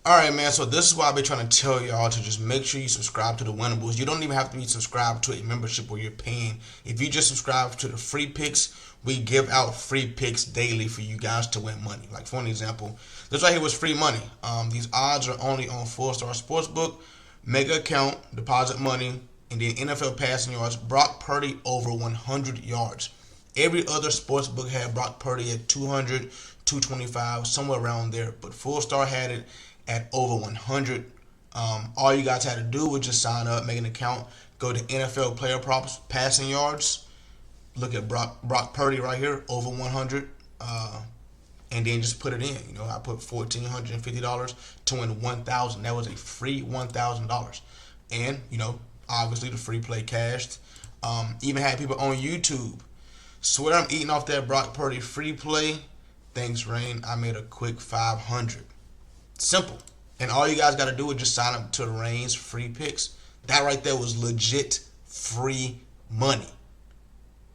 Alright, man, so this is why I've been trying to tell y'all to just make sure you subscribe to the Winnables. You don't even have to be subscribed to a membership where you're paying. If you just subscribe to the free picks, we give out free picks daily for you guys to win money. Like, for an example, this right here was free money. These odds are only on 4-Star Sportsbook. Mega account, deposit money, and then NFL passing yards. Brock Purdy over 100 yards. Every other sportsbook had Brock Purdy at 200, 225, somewhere around there. But 4-Star had it at over 100. All you guys had to do was just sign up, make an account, go to NFL player props, passing yards, look at Brock Purdy right here, over 100, and then just put it in. You know, I put $1,450 to win $1,000. That was a free $1,000, and you know, obviously the free play cashed. Even had people on YouTube swear I'm eating off that Brock Purdy free play. Thanks, Rain. I made a quick 500. Simple. And all you guys got to do is just sign up to the Rain's free picks. That right there was legit free money.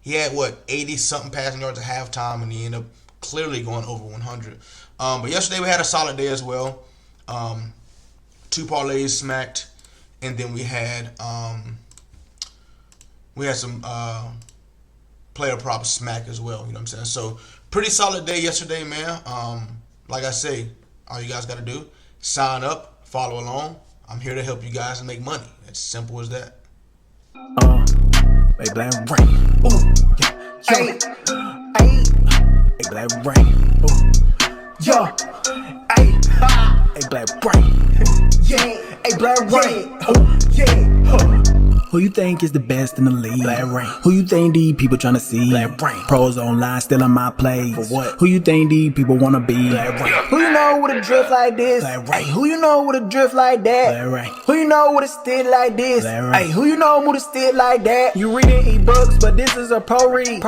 He had, 80-something passing yards at halftime, and he ended up clearly going over 100. But yesterday we had a solid day as well. 2 parlays smacked, and then we had some player props smack as well. You know what I'm saying? So pretty solid day yesterday, man. Like I say, all you guys got to do, sign up, follow along. I'm here to help you guys make money. It's simple as that. Hey, Blackreign. Ooh, yeah. Hey, Blackreign. Ooh, yo. Hey, Blackreign. Yeah. Hey, Blackreign. Oh, yeah. Who you think is the best in the league? Blackreign. Who you think these people tryna see? Blackreign. Pros online still in my place. For what? Who you think these people wanna be? Blackreign. Who you know with a drift like this? Hey, who you know with a drift like that? Blackreign. Who you know with a stick like this? Hey, who you know with a stick like that? You reading ebooks, but this is a pro read.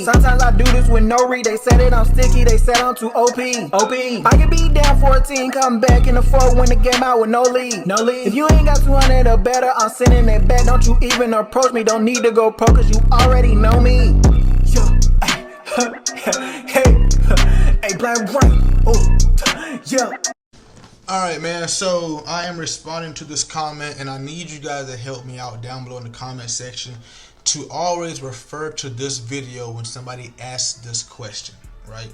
Sometimes I do this with no read. They say that I'm sticky, they said I'm too OP. I can be down 14, come back in the 4, win the game out with no lead. If you ain't got 200 or better, I'm sending it back. Don't you even approach me, don't need to go pro, cause you already know me. Yo, hey, Blackreign. Oh, yeah. Alright, man, so I am responding to this comment, and I need you guys to help me out down below in the comment section to always refer to this video when somebody asks this question, right?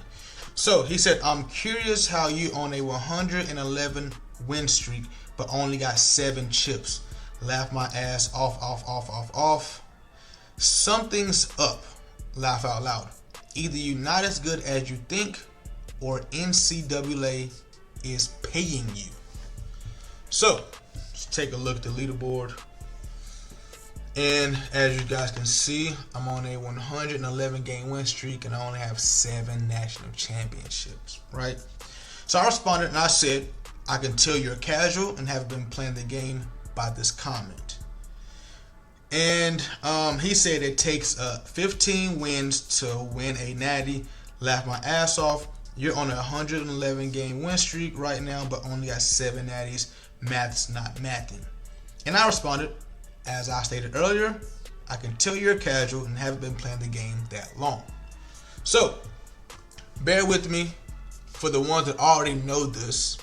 So he said, I'm curious how you on a 111 win streak but only got 7 chips. Laugh my ass off. Something's up. Laugh out loud. Either you're not as good as you think, or NCAA is paying you. So let's take a look at the leaderboard. And as you guys can see, I'm on a 111 game win streak, and I only have 7 national championships, right? So I responded and I said, I can tell you're casual and have been playing the game by this comment. And he said it takes 15 wins to win a natty. Laugh my ass off. You're on a 111 game win streak right now, but only got 7 natties. Math's not mathing. And I responded, as I stated earlier, I can tell you're casual and haven't been playing the game that long. So bear with me. For the ones that already know this,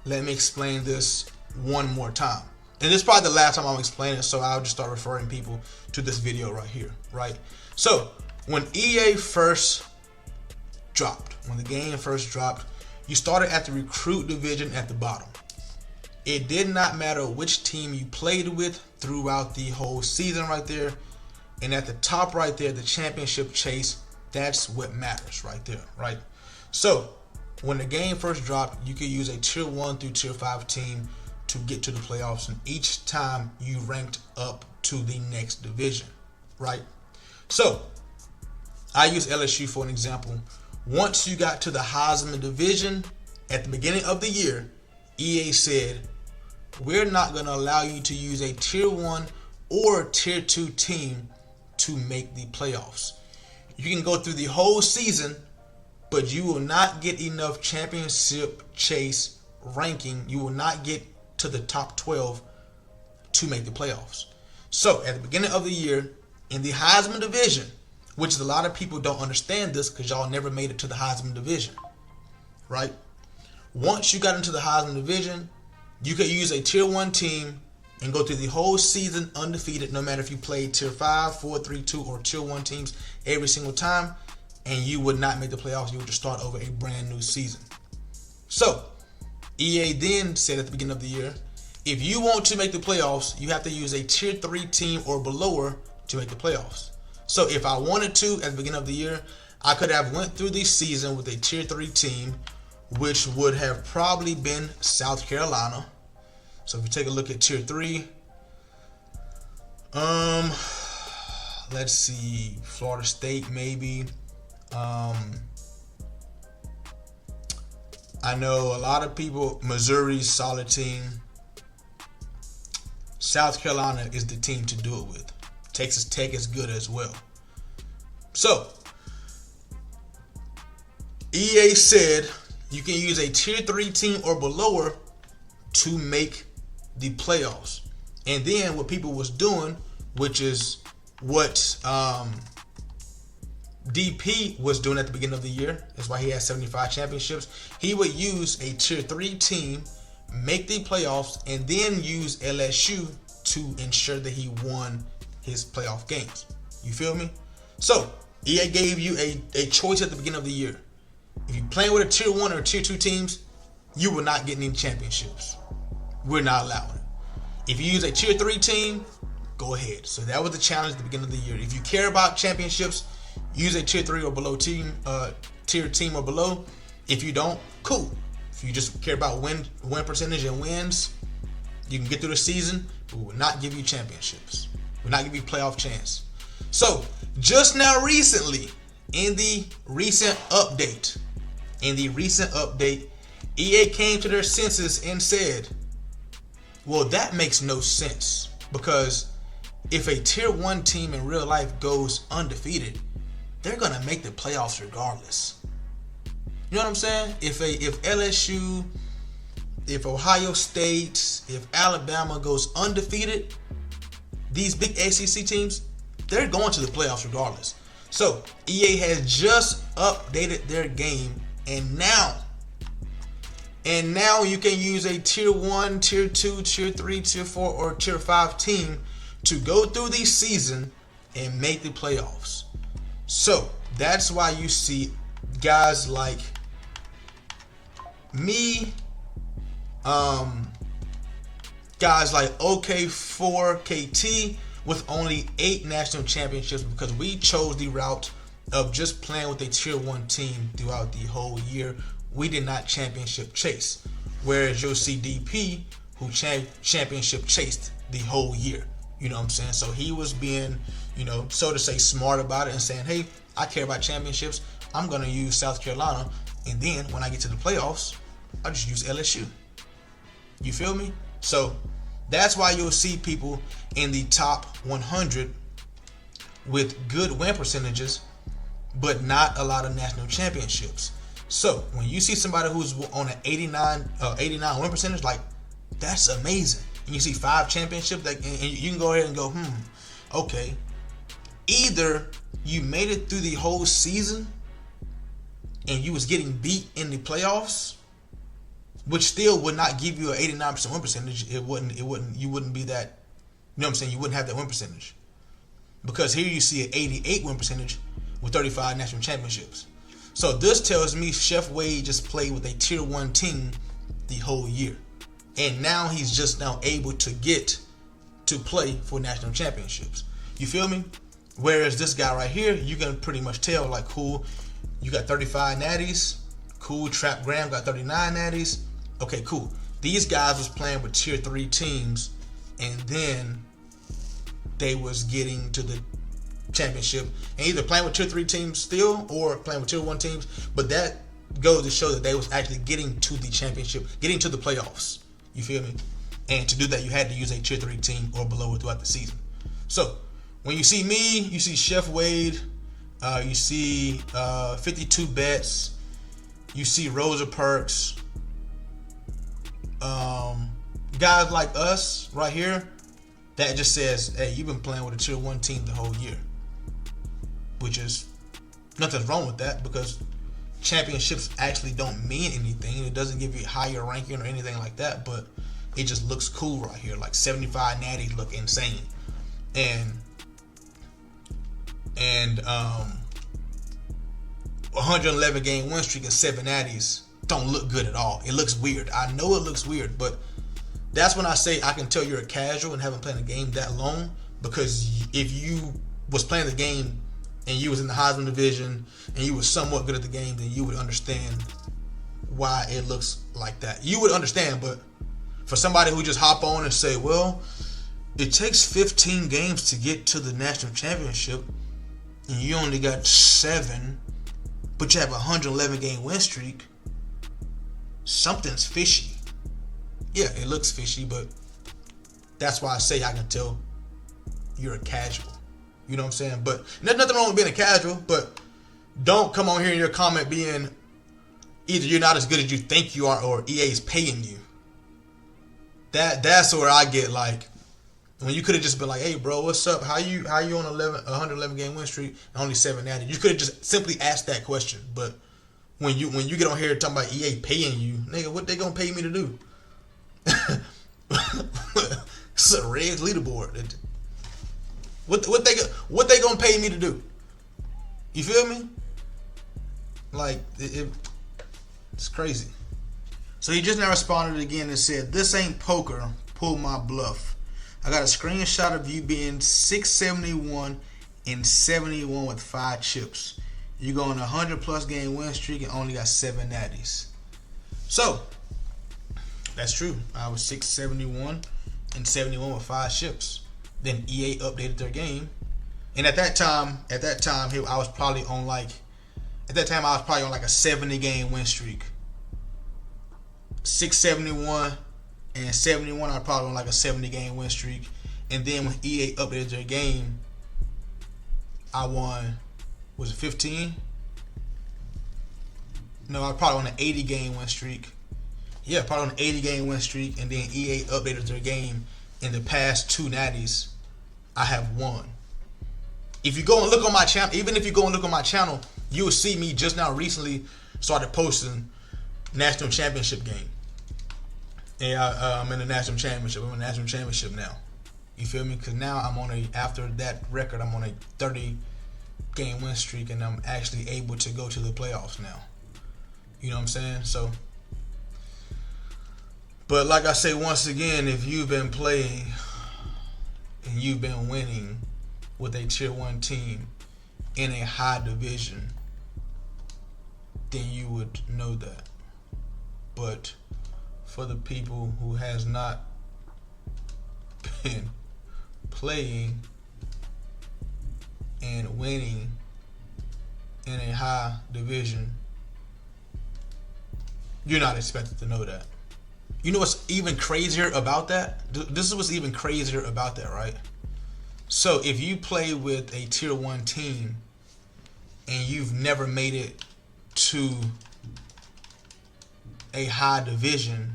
let me explain this one more time. And this is probably the last time I'm explaining it, so I'll just start referring people to this video right here, right? So when EA first dropped, when the game first dropped, you started at the recruit division at the bottom. It did not matter which team you played with throughout the whole season right there. And at the top right there, the championship chase, that's what matters right there, right? So when the game first dropped, you could use a tier 1 through tier 5 team to get to the playoffs, and each time you ranked up to the next division, right? So I use LSU for an example. Once you got to the Heisman division at the beginning of the year, EA said, we're not going to allow you to use a tier 1 or tier 2 team to make the playoffs. You can go through the whole season, but you will not get enough championship chase ranking. You will not get to the top 12 to make the playoffs. So at the beginning of the year, in the Heisman division, which is a lot of people don't understand this because y'all never made it to the Heisman division, right? once you got into the Heisman division, you could use a tier 1 team and go through the whole season undefeated, no matter if you played tier 5, 4, 3, 2, or tier 1 teams every single time, and you would not make the playoffs. You would just start over a brand new season. So, EA then said at the beginning of the year, if you want to make the playoffs, you have to use a tier 3 team or below to make the playoffs. So if I wanted to, at the beginning of the year, I could have went through the season with a tier 3 team, which would have probably been South Carolina. So if you take a look at tier 3, let's see, Florida State maybe. I know a lot of people, Missouri's solid team. South Carolina is the team to do it with. Texas Tech is good as well. So, EA said you can use a tier 3 team or below to make the playoffs. And then what people was doing, which is what DP was doing at the beginning of the year, that's why he had 75 championships. He would use a tier 3 team, make the playoffs, and then use LSU to ensure that he won his playoff games. You feel me? So EA gave you a choice at the beginning of the year. If you're playing with a tier 1 or tier 2 teams, you will not get any championships. We're not allowing it. If you use a tier 3 team, go ahead. So that was the challenge at the beginning of the year. If you care about championships, use a tier 3 or below team, tier team or below. If you don't, cool. If you just care about win percentage and wins, you can get through the season, but we will not give you championships. We will not give you playoff chance. So just now recently, in the recent update, EA came to their senses and said, well, that makes no sense, because if a tier 1 team in real life goes undefeated, they're gonna make the playoffs regardless. You know what I'm saying? If LSU, if Ohio State, if Alabama goes undefeated, these big ACC teams, they're going to the playoffs regardless. So EA has just updated their game, and now you can use a tier 1, tier 2, tier 3, tier 4, or tier 5 team to go through the season and make the playoffs. So that's why you see guys like me, guys like OK4KT with only 8 national championships, because we chose the route of just playing with a tier 1 team throughout the whole year. We did not championship chase, whereas you'll see DP who championship chased the whole year. You know what I'm saying? So he was being, so to say, smart about it and saying, hey, I care about championships. I'm going to use South Carolina. And then when I get to the playoffs, I'll just use LSU. You feel me? So that's why you'll see people in the top 100 with good win percentages, but not a lot of national championships. So when you see somebody who's on an 89 win percentage, like, that's amazing. And you see 5 championships, and you can go ahead and go, okay. Either you made it through the whole season and you was getting beat in the playoffs, which still would not give you an 89% win percentage. You wouldn't be that, you know what I'm saying? You wouldn't have that win percentage. Because here you see an 88 win percentage with 35 national championships. So this tells me Chef Wade just played with a tier 1 team the whole year. And now he's just now able to get to play for national championships. You feel me? Whereas this guy right here, you can pretty much tell, like, cool, you got 35 natties. Cool, Trap Graham got 39 natties. Okay, cool. These guys was playing with tier 3 teams, and then they was getting to the championship and either playing with tier 3 teams still or playing with tier 1 teams. But that goes to show that they was actually getting to the championship, getting to the playoffs. You feel me? And to do that, you had to use a tier 3 team or below throughout the season. So when you see me, you see Chef Wade, you see 52 bets, you see Rosa Perks, guys like us right here, that just says, hey, you've been playing with a tier 1 team the whole year. Which is, nothing's wrong with that, because championships actually don't mean anything. It doesn't give you a higher ranking or anything like that, but it just looks cool right here. Like 75 natties look insane, and 111 game win streak and 7 natties don't look good at all. It looks weird. I know it looks weird, but that's when I say I can tell you're a casual and haven't played a game that long, because if you was playing the game and you was in the Heisman division and you was somewhat good at the game, then you would understand why it looks like that. You would understand, but for somebody who just hop on and say, well, it takes 15 games to get to the national championship and you only got 7, but you have a 111 game win streak, something's fishy. Yeah, it looks fishy, but that's why I say I can tell you're a casual. You know what I'm saying? But there's nothing wrong with being a casual, but don't come on here in your comment being either you're not as good as you think you are or EA's paying you. That's where I get like, when you could have just been like, hey bro, what's up? How you on 111 game win streak and only 7 natties? You could have just simply asked that question. But when you get on here talking about EA paying you, nigga, what they gonna pay me to do? It's a rigged leaderboard. What they gonna pay me to do? You feel me? Like it's crazy. So he just now responded again and said, "This ain't poker. Pull my bluff. I got a screenshot of you being 671 and 71 with 5 chips. You go on a 100+ game win streak and only got 7 natties." So that's true. I was 671 and 71 with 5 chips. Then EA updated their game, and at that time, I was probably on like a 70 game win streak. 671 and 71, I was probably on like a 70 game win streak. And then when EA updated their game, I won, was it 15? No, I was probably on an 80 game win streak. Yeah, probably on an 80 game win streak. And then EA updated their game. In the past 2 natties, I have won. If you go and look on my channel, even if you go and look on my channel, you will see me just now recently started posting national championship game. And I'm in the national championship. I'm in the national championship now. You feel me? Because now after that record, I'm on a 30 game win streak, and I'm actually able to go to the playoffs now. You know what I'm saying? So, but like I say once again, if you've been playing and you've been winning with a tier 1 team in a high division, then you would know that. But for the people who has not been playing and winning in a high division, you're not expected to know that. You know what's even crazier about that? This is what's even crazier about that, right? So if you play with a tier 1 team and you've never made it to a high division,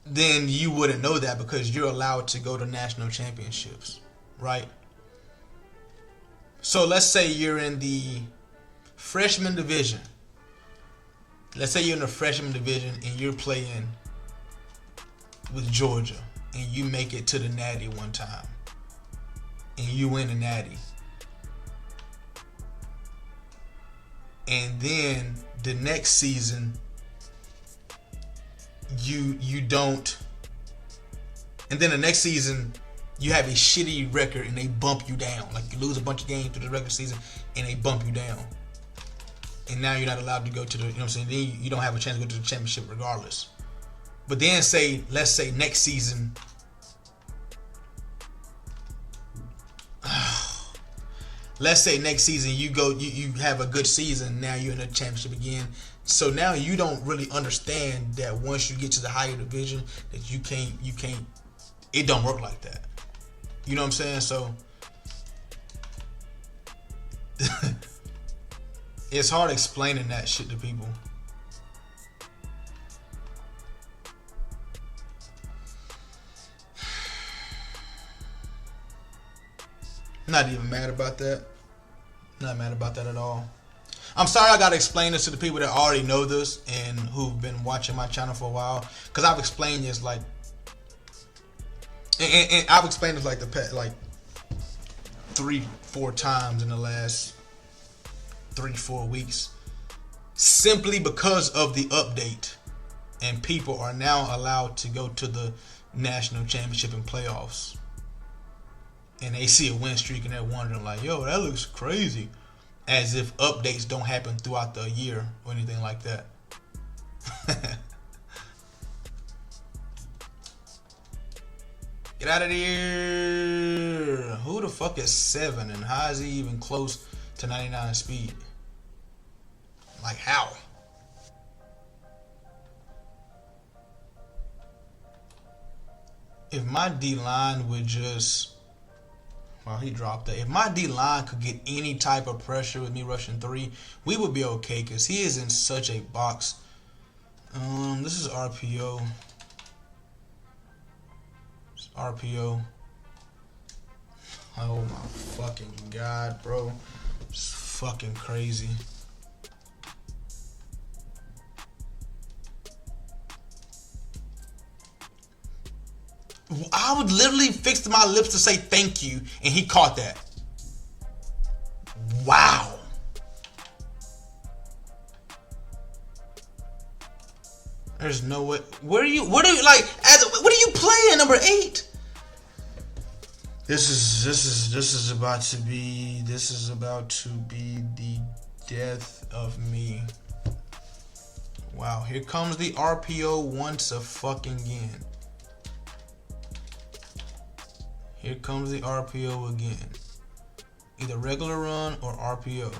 then you wouldn't know that, because you're allowed to go to national championships, right? So let's say you're in the freshman division. Let's say you're in the freshman division and you're playing with Georgia and you make it to the natty one time and you win the natty. And then the next season you don't, and then the next season you have a shitty record and they bump you down. Like you lose a bunch of games through the regular season and they bump you down. And now you're not allowed to go to the, you know what I'm saying? Then you don't have a chance to go to the championship regardless. But then let's say next season, let's say next season you have a good season. Now you're in the championship again. So now you don't really understand that once you get to the higher division that you can't, it don't work like that. You know what I'm saying? So it's hard explaining that shit to people. I'm not even mad about that. Not mad about that at all. I'm sorry I gotta explain this to the people that already know this and who've been watching my channel for a while, because I've explained this like, and I've explained this like the past like 3-4 times in the last 3-4 weeks, simply because of the update, and people are now allowed to go to the national championship and playoffs, and they see a win streak and they're wondering like, yo, that looks crazy. As if updates don't happen throughout the year or anything like that. Get out of here. Who the fuck is 7 and how is he even close to 99 speed? Like how? If my D-line would just... Well, he dropped that. If my D-line could get any type of pressure with me rushing 3, we would be okay, because he is in such a box. This is RPO. It's RPO. Oh my fucking god, bro. It's fucking crazy. I would literally fix my lips to say thank you, and he caught that. Wow. There's no way. What are you like? What are you playing? Number 8. This is about to be the death of me. Wow. Here comes the RPO once a fucking again. Here comes the RPO again. Either regular run or RPO.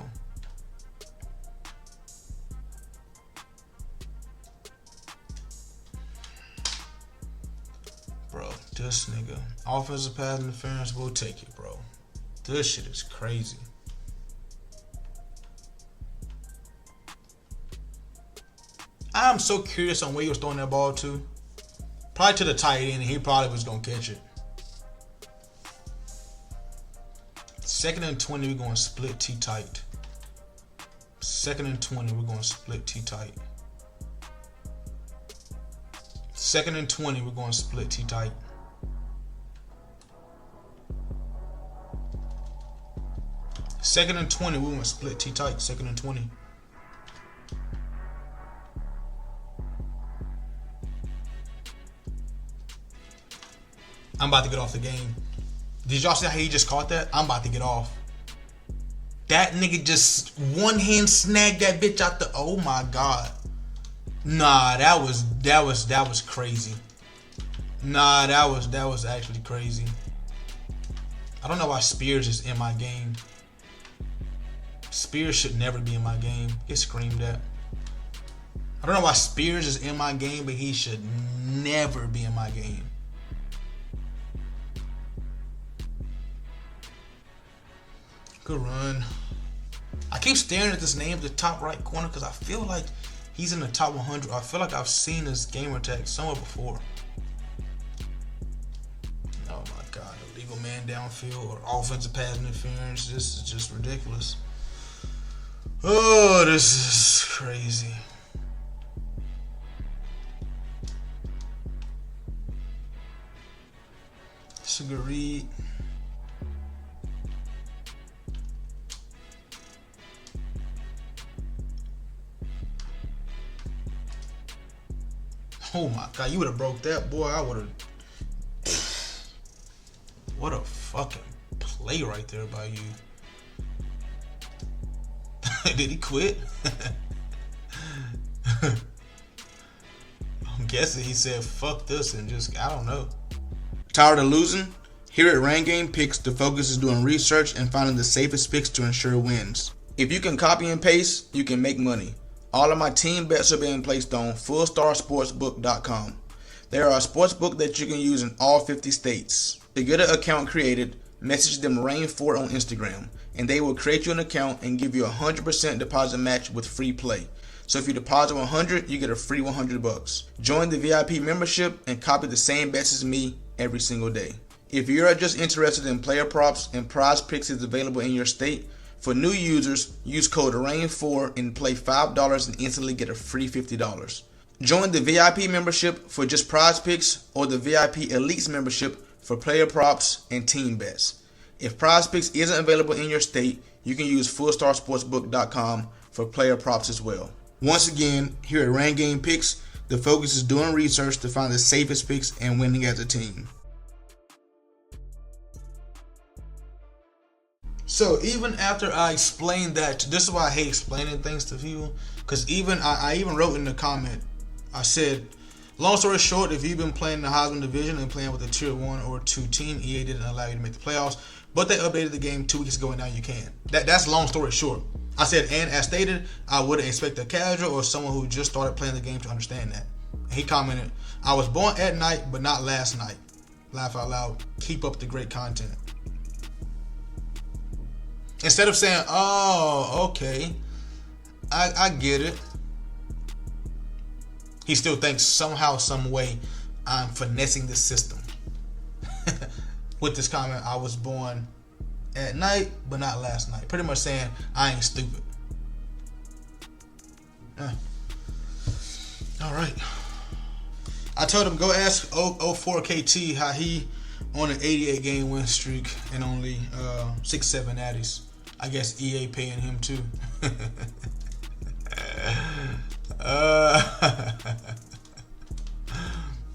Bro, this nigga. Offensive pass interference, we'll take it, bro. This shit is crazy. I'm so curious on where he was throwing that ball to. Probably to the tight end, and he probably was going to catch it. 2nd and 20, we're going to split T tight. 2nd and 20, we're going to split T tight. 2nd and 20, we're going to split T tight. Second and 20, we're going to split T tight. 2nd and 20. I'm about to get off the game. Did y'all see how he just caught that? I'm about to get off. That nigga just one hand snagged that bitch out the... Oh my god. Nah, that was crazy. Nah, that was actually crazy. I don't know why Spears is in my game. Spears should never be in my game. Get screamed at. I don't know why Spears is in my game, but he should never be in my game. Good run. I keep staring at this name at the top right corner because I feel like he's in the top 100. I feel like I've seen this gamer tag somewhere before. Oh my god, illegal man downfield or offensive pass interference. This is just ridiculous. Oh, this is crazy. Sugar Reed. Oh my god, you would have broke that, boy. I would have. What a fucking play right there by you. Did he quit? I'm guessing he said fuck this and just, I don't know. Tired of losing? Here at Rain Game Picks, the focus is doing research and finding the safest picks to ensure wins. If you can copy and paste, you can make money. All of my team bets are being placed on fullstarsportsbook.com. They are a sportsbook that you can use in all 50 states. To get an account created, message them Rain4 on Instagram, and they will create you an account and give you a 100% deposit match with free play. So if you deposit $100, you get a free $100. Join the VIP membership and copy the same bets as me every single day. If you're just interested in player props and prize picks is available in your state, For new users, use code RAIN4 and play $5 and instantly get a free $50. Join the VIP membership for just prize picks or the VIP Elites membership for player props and team bets. If prize picks isn't available in your state, you can use fullstarsportsbook.com for player props as well. Once again, here at Rain Game Picks, the focus is doing research to find the safest picks and winning as a team. So even after I explained that, this is why I hate explaining things to people, because I even wrote in the comment, I said, long story short, if you've been playing the Heisman Division and playing with a Tier 1 or 2 team, EA didn't allow you to make the playoffs, but they updated the game 2 weeks ago and now you can. That's long story short. I said, and as stated, I wouldn't expect a casual or someone who just started playing the game to understand that. And he commented, I was born at night, but not last night. Laugh out loud. Keep up the great content. Instead of saying, oh, okay, I get it. He still thinks somehow, some way, I'm finessing the system. With this comment, I was born at night, but not last night. Pretty much saying, I ain't stupid. Alright. I told him, go ask 04KT how he on an 88 game win streak and only 6-7 addies. I guess EA paying him too.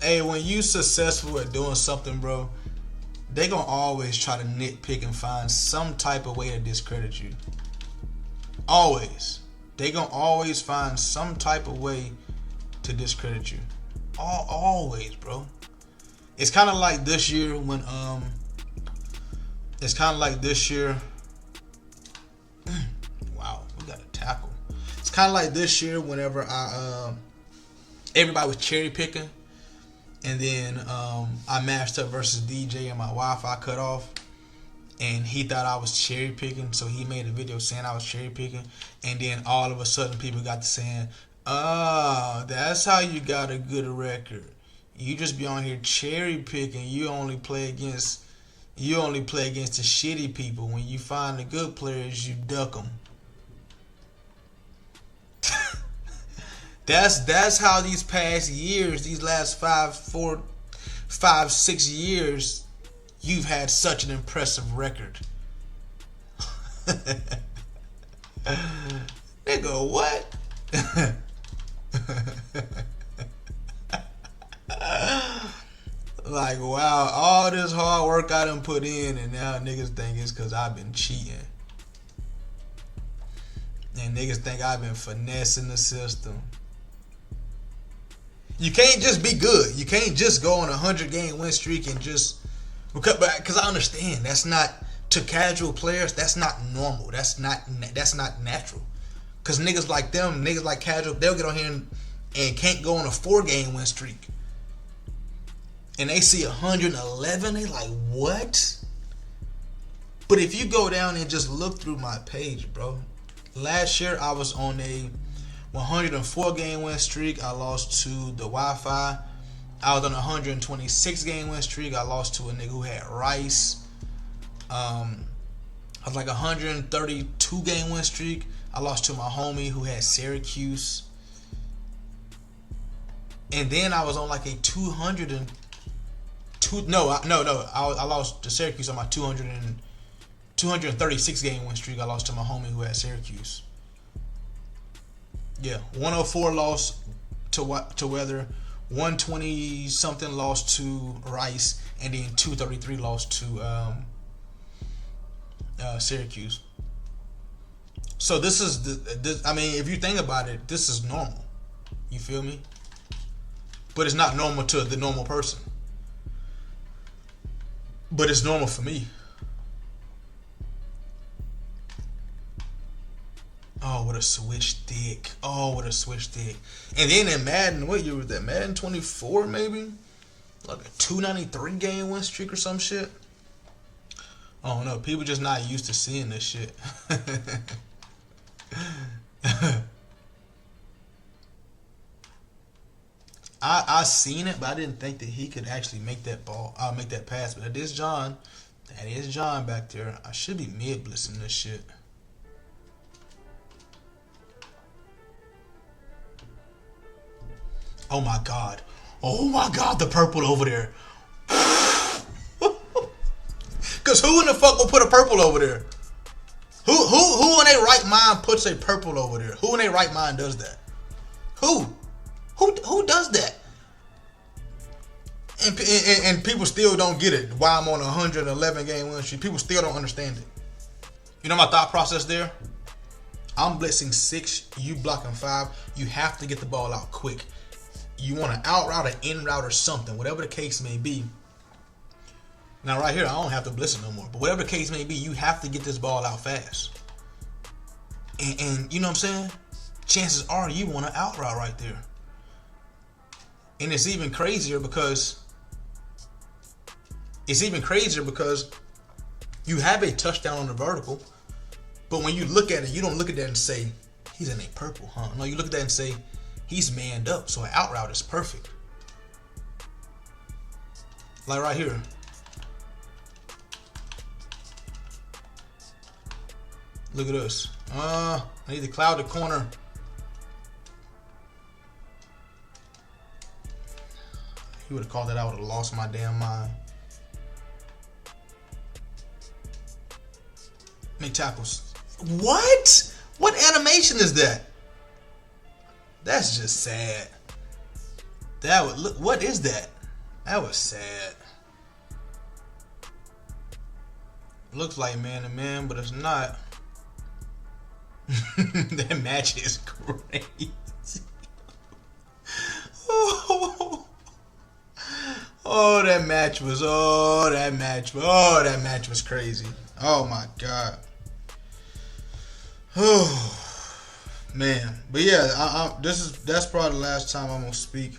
Hey, when you successful at doing something, bro, they gonna always try to nitpick and find some type of way to discredit you. Always. They gonna always find some type of way to discredit you. Always, bro. It's kind of like this year when wow, we got a tackle. It's kind of like this year whenever everybody was cherry picking, and then I matched up versus DJ and my Wi-Fi cut off, and he thought I was cherry picking, so he made a video saying I was cherry picking, and then all of a sudden people got to saying, oh, that's how you got a good record. You just be on here cherry picking. You only play against the shitty people. When you find the good players, you duck them. That's how these past years, these last 6 years, you've had such an impressive record. Nigga, what? Like, wow, all this hard work I done put in, and now niggas think it's because I've been cheating. And niggas think I've been finessing the system. You can't just be good. You can't just go on a 100-game win streak and just... Because I understand, that's not... To casual players, that's not normal. That's not natural. Because niggas like them, niggas like casual, they'll get on here and can't go on a 4-game win streak. And they see 111, they like, what? But if you go down and just look through my page, bro. Last year, I was on a 104-game win streak. I lost to the Wi-Fi. I was on a 126-game win streak. I lost to a nigga who had Rice. I was like a 132-game win streak. I lost to my homie who had Syracuse. And then I was on like a 202. No. I lost to Syracuse on my 236-game win streak. I lost to my homie who had Syracuse. Yeah, 104 loss to Weather, 120 something lost to Rice, and then 233 lost to Syracuse. So this is I mean, if you think about it, this is normal. You feel me? But it's not normal to the normal person. But it's normal for me. Oh, what a switch dick. And then in Madden, what year was that? Madden 24 maybe? Like a 293 game win streak or some shit? I don't know. People just not used to seeing this shit. I seen it, but I didn't think that he could actually make that pass. But that is John back there. I should be mid blitzing this shit. Oh my god. Oh my god, the purple over there. Cause who in the fuck will put a purple over there? Who in their right mind puts a purple over there? Who in their right mind does that? Who does that? And people still don't get it. Why I'm on a 111 game win streak. People still don't understand it. You know my thought process there? I'm blitzing 6, you blocking 5. You have to get the ball out quick. You want to out route, an in route, or something, whatever the case may be. Now right here, I don't have to blitz it no more. But whatever the case may be, you have to get this ball out fast. And you know what I'm saying? Chances are you want to out route right there. And it's even crazier because you have a touchdown on the vertical, but when you look at it, you don't look at that and say, he's in a purple, huh? No, you look at that and say, he's manned up, so an out route is perfect. Like right here. Look at this. I need to cloud the corner. He would have called that. I would have lost my damn mind. Make tackles. What? What animation is that? That's just sad. That would look. What is that? That was sad. Looks like man to man, but it's not. That match is crazy. Oh, that match was. That match was crazy. Oh my god. Oh man, but yeah, that's probably the last time I'm gonna speak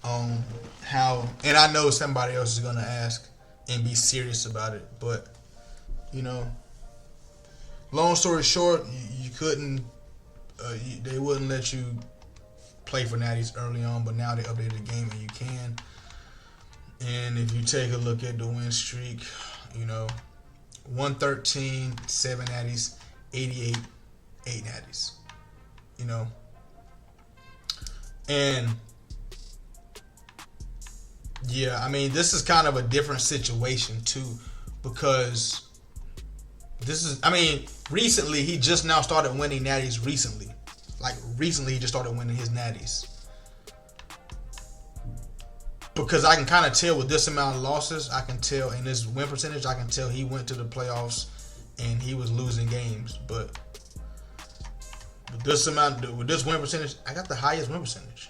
on how. And I know somebody else is gonna ask and be serious about it, but you know, long story short, you couldn't. They wouldn't let you play for natties early on, but now they updated the game and you can. And if you take a look at the win streak, you know, 113, 7 natties, 88, 8 natties. You know, and yeah, I mean, this is kind of a different situation too, because this is, I mean, recently he just now started winning natties recently. Like recently he just started winning his natties. Because I can kind of tell with this amount of losses, I can tell in this win percentage, I can tell he went to the playoffs and he was losing games. But with this amount, with this win percentage, I got the highest win percentage.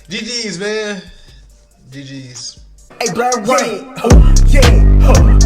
GG's, man. GG's. Hey, Blackreign. Yeah.